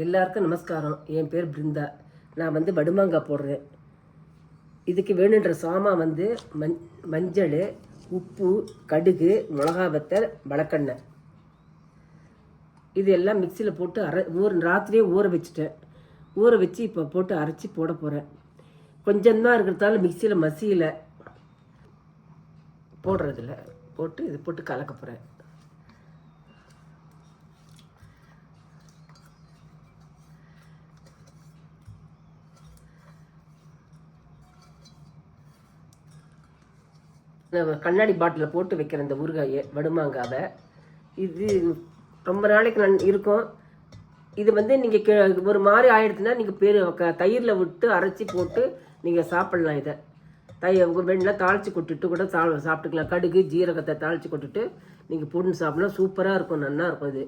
எல்லாருக்கும் நமஸ்காரம். என் பேர் பிருந்தா. நான் வந்து வடுமாங்காய் போடுறேன். இதுக்கு வேணுன்ற சாமான் வந்து மஞ்சள், உப்பு, கடுகு, மிளகா வத்தல், வளக்கெண்ணெய். இது எல்லாம் மிக்சியில் போட்டு ராத்திரியே ஊற வச்சுட்டேன். ஊற வச்சு இப்போ போட்டு அரைச்சி போட போகிறேன். கொஞ்சம்தான் இருக்கிறதால மிக்சியில் மசியில் போடுறதில்ல. போட்டு இது போட்டு கலக்க போகிறேன். கண்ணாடி பாட்டிலில் போட்டு வைக்கிறேன் இந்த ஊறுகாயை, வடுமாங்காவை. இது ரொம்ப நாளைக்கு இருக்கும். இது வந்து நீங்கள் ஒரு மாதிரி ஆயிடுச்சுன்னா நீங்கள் தயிரில் விட்டு அரைச்சி போட்டு நீங்கள் சாப்பிட்லாம். இதை வெண்ணெய் தாளித்து கொட்டுட்டு கூட சாப்பிட்டுக்கலாம். கடுகு, ஜீரகத்தை தாளித்து கொட்டுட்டு நீங்கள் போட்டு சாப்பிட்லாம். சூப்பராக இருக்கும், நல்லா இருக்கும் இது.